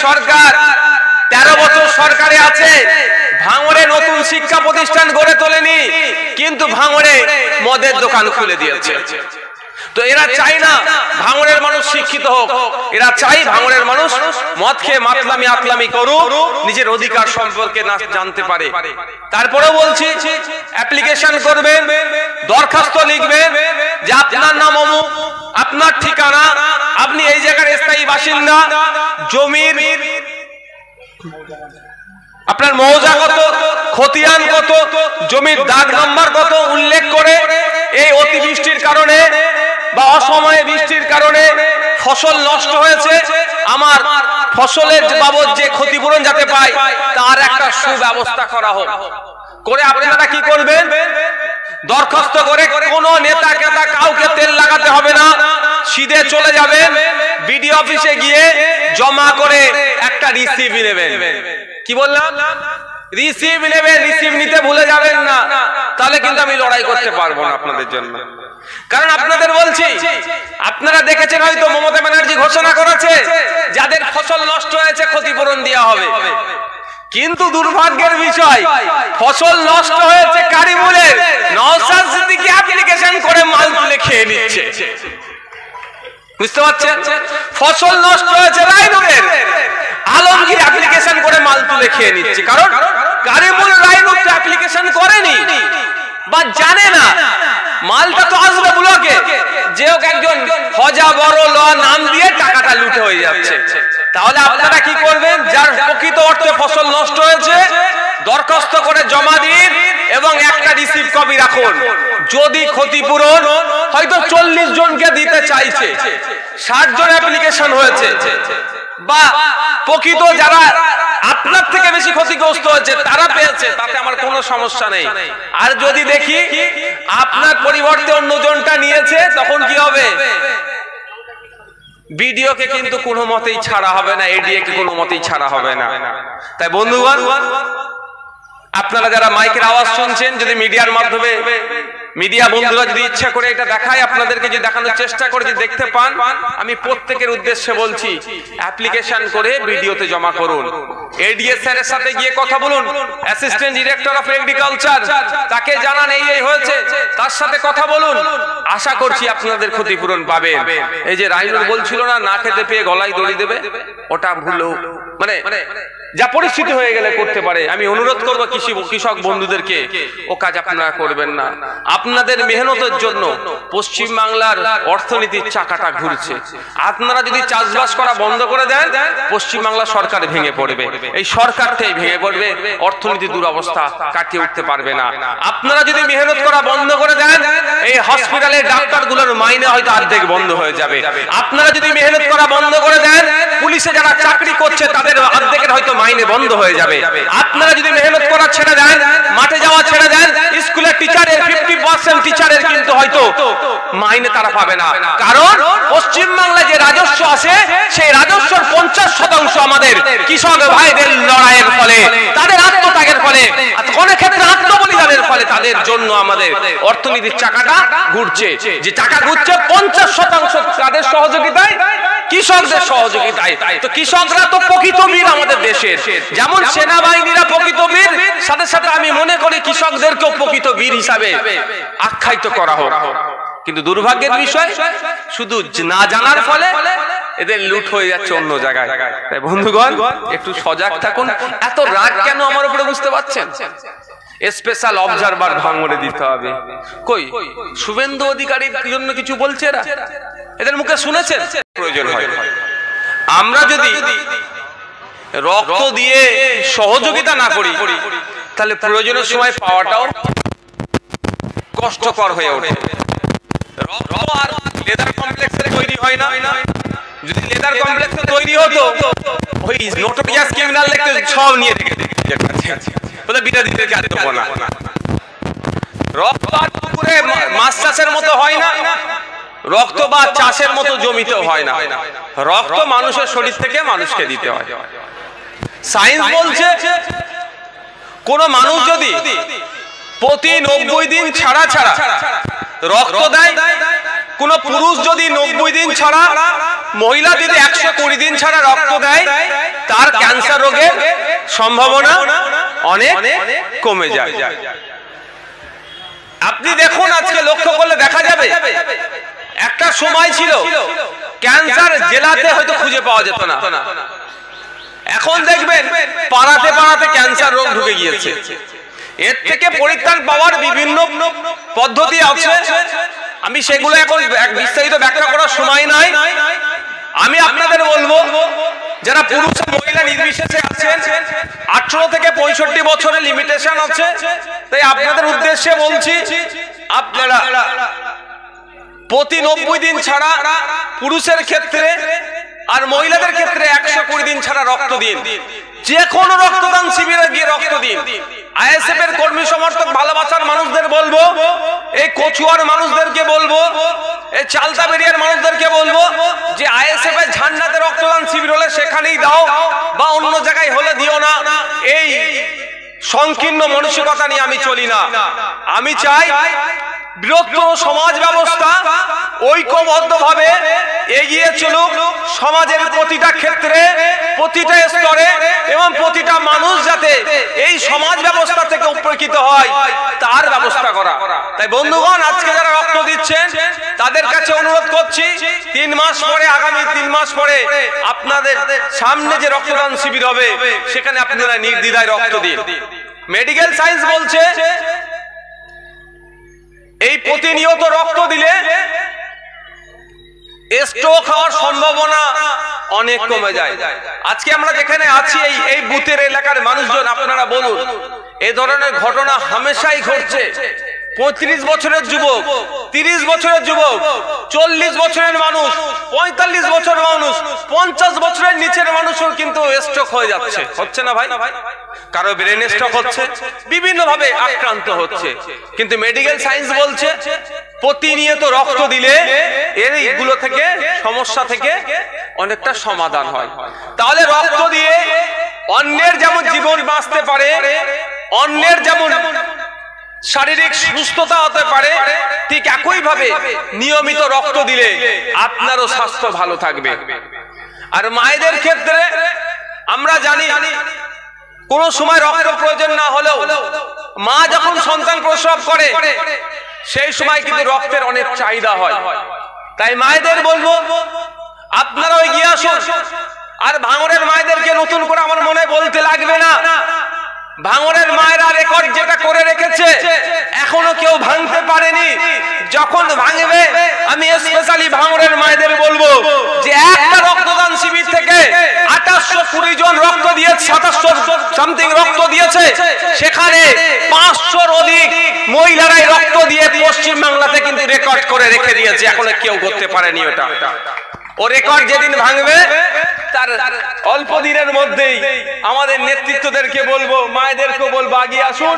সরকার 13 বছর সরকারে আছে, ভাঙড়ে নতুন শিক্ষা প্রতিষ্ঠান গড়ে তোলেনি, কিন্তু ভাঙড়ে মদের দোকান খুলে দিয়েছে। তো এরা চাই না ভাঙড়ের মানুষ শিক্ষিত হোক, এরা চাই ভাঙড়ের মানুষ মদ খেয়ে মাতলামি আকলামি করুক, নিজের অধিকার সম্পর্কে না জানতে পারে। তারপরেও বলছি, অ্যাপ্লিকেশন করবেন, দরখাস্ত লিখবেন যে আপনার নাম অমুক, আপনার ঠিকানা, আপনি এই জায়গার স্থায়ী বাসিন্দা, জমির আপনার মৌজা কত, খতিয়ান কত, জমির দাগ নাম্বার কত উল্লেখ করে এই অতিবৃষ্টির কারণে বা অসময়ে বৃষ্টির কারণে ফসল নষ্ট হয়েছে, আমার ফসলের বাবদ যে ক্ষতিপূরণ যাতে পায় তার একটা সুব্যবস্থা করা হোক। করে আপনারা কি করবেন, দরখাস্ত করে কোনো নেতা কেতা কাউকে তেল লাগাতে হবে না, সিধে চলে যাবেন বিডিও অফিসে গিয়ে জমা করে একটা রিসিভ নেবেন। কি বললাম? রিসিভ নেবেন, রিসিভ নিতে ভুলে যাবেন না, তাহলে কিন্তু আমি লড়াই করতে পারবো না আপনাদের জন্য। কারণ আপনাদের বলছি, আপনারা দেখেছেন হয়তো মমতা ব্যানার্জি ঘোষণা করেছে যাদের ফসল নষ্ট হয়েছে ক্ষতিপূরণ দেওয়া হবে, কিন্তু দুর্ভাগ্যের বিষয় ফসল নষ্ট হয়েছে কারিমুলের, নওশাদ সিদ্দিকী অ্যাপ্লিকেশন করে মাল তুলে খেয়ে নিচ্ছে। বুঝতে পারছেন? ফসল নষ্ট হয়েছে রায়নুরের, আলমগীর অ্যাপ্লিকেশন করে মাল তুলে খেয়ে নিচ্ছে। কারণ কারিমুল রায়নুর তো অ্যাপ্লিকেশন করেনি বা জানে না, মালটা তো আসবে ব্লকে, যে হোক একজন হজা বড় ল নাম দিয়ে টাকাটা লুটে হয়ে যাচ্ছে। তাহলে আপনারা কি করবেন, যার প্রকৃত অর্থে ফসল নষ্ট হয়েছে দরখাস্ত করে জমা দিন এবং একটা রিসিভ কপি রাখুন। যদি ক্ষতিপূরণ হয়তো 40 জনকে দিতে চাইছে, 60 জন অ্যাপ্লিকেশন হয়েছে, বা প্রকৃত যারা আপনার থেকে বেশি ক্ষতিগ্রস্ত হয়েছে তারা পেয়েছে, তাতে আমার কোনো সমস্যা নেই। আর যদি দেখি আপনার পরিবর্তে অন্যজনটা নিয়েছে, তখন কি হবে? বিডিও কে কিন্তু কোনো মতেই ছাড়া হবে না, এডিএ কে কোনো মতেই ছাড়া হবে না। তাই বন্ধুগণ, আপনারা যারা মাইকের আওয়াজ শুনছেন, যদি মিডিয়ার মাধ্যমে মিডিয়া বন্ধুরা যদি ইচ্ছা করে এটা দেখায়, আপনাদেরকে যদি দেখানোর চেষ্টা করে যদি দেখতে পান, আমি প্রত্যেকের উদ্দেশ্যে বলছি অ্যাপ্লিকেশন করে ভিডিওতে জমা করুন। এডিএ স্যারের সাথে গিয়ে কথা বলুন, অ্যাসিস্ট্যান্ট ডিরেক্টর অফ এগ্রিকালচার, তাকে জানান এই হয়েছে, তার সাথে কথা বলুন। আশা করছি আপনাদের ক্ষতিপূরণ পাবেন। এই যে রাইনুর বলছিল না খেতে পেয়ে গলায় দড়ি দেবে, ওটা ভুলো, মানে যা পরিস্থিতি হয়ে গেলে করতে পারে। আমি অনুরোধ করব কৃষক বন্ধুদেরকে, ও কাজ আপনারা করবেন না। আপনাদের মেহনতের জন্য পশ্চিম বাংলার অর্থনীতির চাকাটা ঘুরছে। আপনারা যদি চাষবাস করা বন্ধ করে দেন, পশ্চিম বাংলা সরকার ভেঙে পড়বে, এই সরকারটাই ভেঙে পড়বে, অর্থনীতির দুরবস্থা কাটিয়ে উঠতে পারবে না। আপনারা যদি মেহনত করা বন্ধ করে দেন, এই হসপিটালের ডাক্তারগুলোর মাইনে হয়তো অর্ধেক বন্ধ হয়ে যাবে। আপনারা যদি মেহনত করা বন্ধ করে দেন, পুলিশে যারা চাকরি করছে তাদের অর্ধেকের হয়তো মাইনে বন্ধ হয়ে যাবে। আপনারা যদি মেহনত করা ছেড়ে দেন, মাঠে যাওয়া ছেড়ে দেন, স্কুলের টিচারের 50% টিচারের কিন্তু হয়তো মাইনে তারা পাবে না। কারণ পশ্চিম বাংলায় যে রাজস্ব আসে, সেই রাজস্বর 50% আমাদের কৃষক ভাইদের লড়াইয়ের ফলে, তাদের আত্মত্যাগের ফলে, অনেক ক্ষেত্রে আত্মবলিদানের ফলে তাদের জন্য আমাদের অর্থনীতির চাকাটা ঘুরছে। যে চাকা ঘুরছে 50% তাদের সহযোগিতায়, কৃষকদের সহযোগিতায়। তো কৃষকরা তো প্রকৃত বীর আমাদের দেশের, যেমন সেনাবাহিনীরা প্রকৃত বীর, সাথে সাথে আমি মনে করি কৃষকদেরকেও প্রকৃত বীর হিসাবে আখ্যায়িত করা হোক। কিন্তু দুর্ভাগ্যের বিষয়, শুধু না জানার ফলে এদের লুট হয়ে যাচ্ছে অন্য জায়গায়। তাই বন্ধুগণ, একটু সজাগ থাকুন। এত রাগ কেন আমার উপরে, বুঝতে পারছেন? স্পেশাল অবজারভার ভাঙড়ে দিতে হবে। কই শুভেন্দু অধিকারীর জন্য কিছু বলছে এরা? এদের মুখে শুনেছেন? প্রয়োজন হয় আমরা যদি রক্ত দিয়ে সহযোগিতা না করি, তাহলে প্রয়োজনের সময় পাওয়াটাও কষ্টকর হয়ে ওঠে। রক্ত আর লেদার কমপ্লেক্সে তৈরি হয় না। যদি লেদার কমপ্লেক্সে তৈরি হতো, ওই নোটোরিয়াস ক্রিমিনাল দেখতে সব নিয়ে বলে বিরোধীদেরকে আর দেবো না। রক্ত আর পুকুরে মাছ চাষের মতো হয় না, রক্ত বা চাষের মতো জমিতেও হয় না। রক্ত মানুষের শরীর থেকে মানুষকে দিতে হয়। সায়েন্স বলছে, কোন মানুষ যদি প্রতি 90 দিন ছাড়া ছাড়া রক্ত দেয়, কোন পুরুষ যদি 90 দিন ছাড়া, মহিলা যদি 120 দিন ছাড়া রক্ত দেয়, তার ক্যান্সার রোগের সম্ভাবনা অনেক কমে যায়। আপনি দেখুন আজকে লক্ষ্য করলে দেখা যাবে একটা সময় ছিল ক্যান্সার জেলাতে হয়তো খুঁজে পাওয়া যেত না, এখন দেখবেন পাড়াতে পাড়াতে ক্যান্সার রোগ ঢুকে গিয়েছে। এর থেকে পরিত্রাণ পাওয়ার বিভিন্ন পদ্ধতি আছে, আমি সেগুলো এখন বিস্তারিত ব্যাখ্যা করার সময় নাই। আমি আপনাদের বলবো যারা পুরুষ মহিলা নির্বিশেষে আছেন 18 থেকে 65 বছরের লিমিটেশন আছে, তাই আপনাদের উদ্দেশ্যে বলছি আপনারা প্রতি 90 দিন ছাড়া পুরুষের ক্ষেত্রে আর মহিলাদের ক্ষেত্রে 120 দিন ছাড়া রক্ত দিন। যে কোনো রক্তদান শিবিরে গিয়ে রক্ত দিন। আইএসএফ এর কর্মী সমর্থক ভালোবাসার মানুষদের বলবো, এই কচুয়ার মানুষদেরকে বলবো, এই চালতাবেরিয়ার মানুষদেরকে বলবো যে আইএসএফ এর ঝান্ডাতে রক্তদান শিবির হলে সেখানেই দাও, বা অন্য জায়গায় হলে দিও না। এই সংকীর্ণ মানসিকতা নিয়ে আমি চলি না। আমি চাই বৃহত্তর সমাজ ব্যবস্থা ঐক্যবদ্ধভাবে এগিয়ে চলুক, সমাজের প্রতিটা ক্ষেত্রে প্রতিটা স্তরে, এবং প্রতিটা মানুষ যাতে এই সমাজ ব্যবস্থা থেকে উপকৃত হয় তার ব্যবস্থা করা। তাই বন্ধুগণ, আজকে যারা রক্ত দিচ্ছেন তাদের কাছে অনুরোধ করছি 3 মাস পরে, আগামী 3 মাস পরে আপনাদের সামনে যে রক্তদান শিবির হবে সেখানে আপনারা নির্দ্বিধায় রক্ত দিন। মেডিকেল সায়েন্স বলছে এই প্রতিনিয়ত রক্ত দিলে স্ট্রোক হওয়ার সম্ভাবনা অনেক কমে যায়। আজকে আমরা যেখানে আছি এই বুথের এলাকার মানুষজন, আপনারা বলুন এই ধরনের ঘটনা হামেশাই ঘটছে। 35 বছরের যুবক, 30 বছরের যুবক, 40 বছরের মানুষ, 45 বছরের মানুষ, 50 বছরের নিচের মানুষও কিন্তু স্ট্রোক হয়ে যাচ্ছে। হচ্ছে না ভাই? কারো ব্রেন স্ট্রোক হচ্ছে, বিভিন্ন ভাবে আক্রান্ত হচ্ছে। কিন্তু মেডিকেল সায়েন্স বলছে প্রতিনিয়ত রক্ত দিলে এইগুলো থেকে, সমস্যা থেকে অনেকটা সমাধান হয়। তাহলে রক্ত দিয়ে অন্যের যেমন জীবন বাঁচতে পারে, অন্যের যেমন শারীরিক সুস্থতা হতে পারে, ঠিক একই ভাবে নিয়মিত রক্ত দিলে আপনারও স্বাস্থ্য ভালো থাকবে। আর মায়েদের ক্ষেত্রে আমরা জানি কোন সময় রক্ত প্রয়োজন না হলেও মা যখন সন্তান প্রসব করে সেই সময় কিন্তু রক্তের অনেক চাহিদা হয়। তাই মায়েদের বলবো আপনারাও এগিয়ে আসুন। আর ভাঙড়ের মায়েদেরকে নতুন করে আমার মনে বলতে লাগবে না, ভাঙড়ের মায়েরা রেকর্ড যেটা করে রেখেছে এখনো কেউ ভাঙতে পারেনি। যখন ভাঙবে আমি স্পেশালি ভাঙড়ের মায়েদের বলবো যে একটা রক্তদান শিবির থেকে 2820 জন রক্ত দিয়ে 2700 সামথিং রক্ত দিয়েছে, সেখানে 500-র অধিক মহিলারাই রক্ত দিয়ে পশ্চিম বাংলাতে কিন্তু রেকর্ড করে রেখে দিয়েছে। এখনো কেউ করতে পারেনি ওটা। ও রেকর্ড যেদিন ভাঙবে তার অল্প দিনের মধ্যেই আমাদের নেতৃত্বদেরকে বলবো, মায়েদেরকে বলবো এগিয়ে আসুন,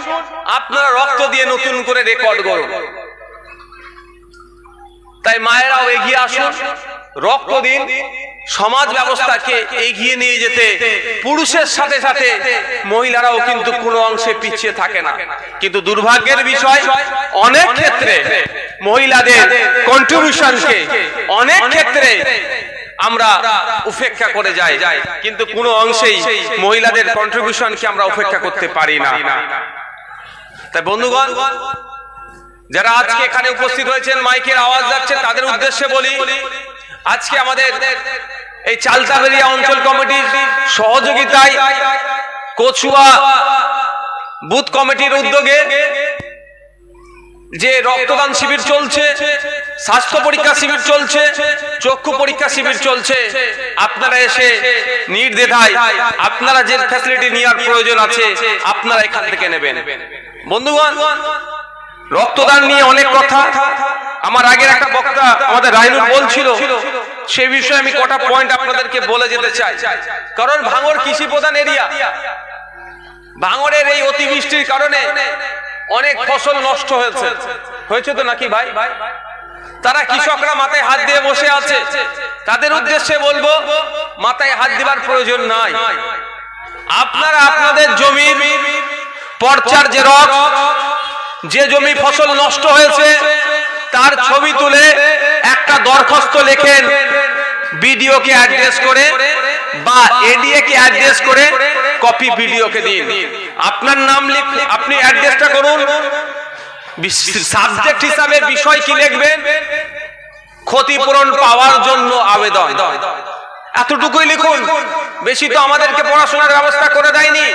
আপনারা রক্ত দিয়ে নতুন করে রেকর্ড করুন। তাই মায়েরাও এগিয়ে আসুন, রক্ত দিন। সমাজ ব্যবস্থাকে এগিয়ে নিয়ে যেতে পুরুষের সাথে সাথে মহিলারাও কিন্তু কোনো অংশে পিছিয়ে থাকে না। কিন্তু দুর্ভাগ্যের বিষয় অনেক ক্ষেত্রে মহিলাদের কন্ট্রিবিউশনকে অনেক ক্ষেত্রে আমরা উপেক্ষা করে যাই, কিন্তু কোনো অংশেই মহিলাদের কন্ট্রিবিউশনকে আমরা উপেক্ষা করতে পারি না। তাই বন্ধুগণ, যারা আজকে এখানে উপস্থিত হয়েছেন, মাইকের আওয়াজ যাচ্ছে, তাদের উদ্দেশ্যে বলি আজকে আমাদের এই চালতাবেরিয়া অঞ্চল কমিটির সহযোগিতায় কচুয়া বুথ কমিটির উদ্যোগে যে রক্তদান শিবির চলছে, স্বাস্থ্য পরীক্ষা শিবির চলছে, চক্ষু পরীক্ষা শিবির চলছে, আপনারা এসে নির্দ্বিধায় আপনারা যে ফ্যাসিলিটি নেওয়ার প্রয়োজন আছে আপনারা এখান থেকে নেবেন। বন্ধুগণ, রক্তদান নিয়ে অনেক কথা আমার আগের একটা বক্তা আমাদের রাইনুর বলছিল, সেই বিষয়ে আমি কটা পয়েন্ট আপনাদেরকে বলে যেতে চাই। কারণ ভাঙড় কৃষি প্রধান এরিয়া, ভাঙড়ের এই অতিবৃষ্টির কারণে অনেক ফসল নষ্ট হয়েছে তো নাকি ভাই? তারা কৃষকরা মাথায় হাত দিয়ে বসে আছে, তাদের উদ্দেশ্যে বলবো মাথায় হাত দেবার প্রয়োজন নাই। আপনারা আপনাদের জমির পর্চার জেরক্স, যে জমি ফসল নষ্ট হয়েছে তার ছবি তুলে একটা দরখাস্ত লেখেন, বিডিওকে অ্যাড্রেস করে বা এডিএ কে অ্যাড্রেস করে কপি ভিডিওকে দিন। আপনার নাম লিখে আপনি অ্যাড্রেসটা করুন, সাবজেক্ট হিসাবে বিষয় কি লিখবেন, ক্ষতিপূরণ পাওয়ার জন্য আবেদন, এতটুকুই লিখুন। বেশি তো আমাদেরকে পড়াশোনার ব্যবস্থা করে দেয়নি।